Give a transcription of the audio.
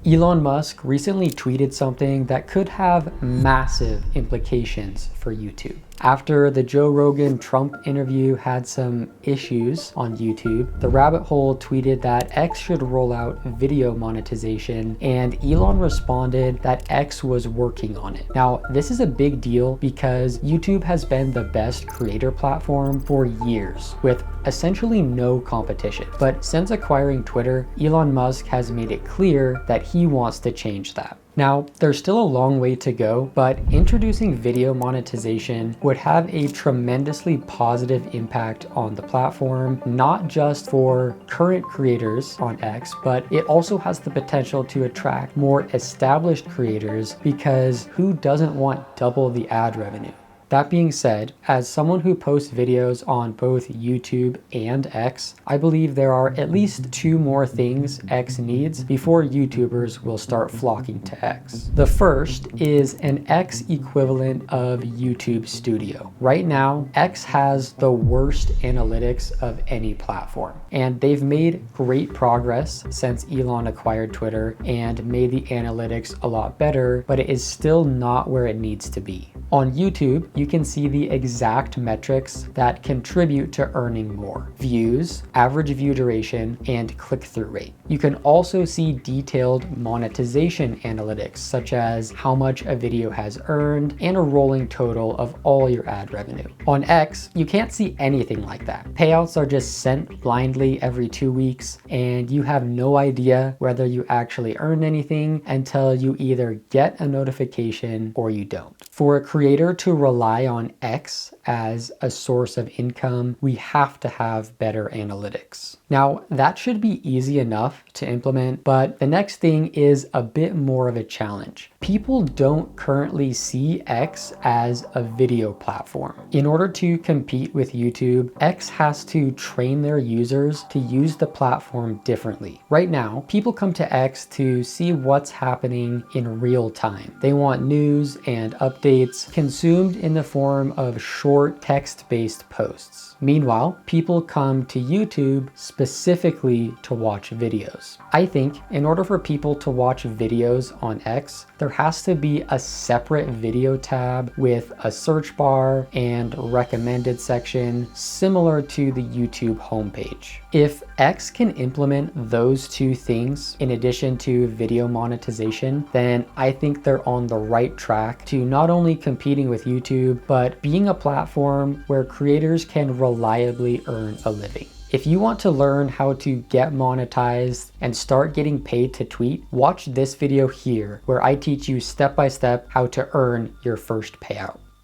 Elon Musk recently tweeted something that could have massive implications for YouTube. After the Joe Rogan Trump interview had some issues on YouTube, the rabbit hole tweeted that X should roll out video monetization, and Elon responded that X was working on it. Now, this is a big deal because YouTube has been the best creator platform for years, with essentially no competition. But since acquiring Twitter, Elon Musk has made it clear that he wants to change that. Now, there's still a long way to go, but introducing video monetization would have a tremendously positive impact on the platform, not just for current creators on X, but it also has the potential to attract more established creators, because who doesn't want double the ad revenue? That being said, as someone who posts videos on both YouTube and X, I believe there are at least two more things X needs before YouTubers will start flocking to X. The first is an X equivalent of YouTube Studio. Right now, X has the worst analytics of any platform, and they've made great progress since Elon acquired Twitter and made the analytics a lot better, but it is still not where it needs to be. On YouTube, you can see the exact metrics that contribute to earning more: views, average view duration, and click-through rate. You can also see detailed monetization analytics, such as how much a video has earned and a rolling total of all your ad revenue. On X, you can't see anything like that. Payouts are just sent blindly every 2 weeks, and you have no idea whether you actually earned anything until you either get a notification or you don't. For a creator to rely on X as a source of income, we have to have better analytics. Now, that should be easy enough to implement, but the next thing is a bit more of a challenge. People don't currently see X as a video platform. In order to compete with YouTube, X has to train their users to use the platform differently. Right now, people come to X to see what's happening in real time. They want news and updates consumed in the form of short text-based posts. Meanwhile, people come to YouTube specifically to watch videos. I think in order for people to watch videos on X, there has to be a separate video tab with a search bar and recommended section similar to the YouTube homepage. If X can implement those two things in addition to video monetization, then I think they're on the right track to not only competing with YouTube, but being a platform where creators can reliably earn a living. If you want to learn how to get monetized and start getting paid to tweet, watch this video here where I teach you step by step how to earn your first payout.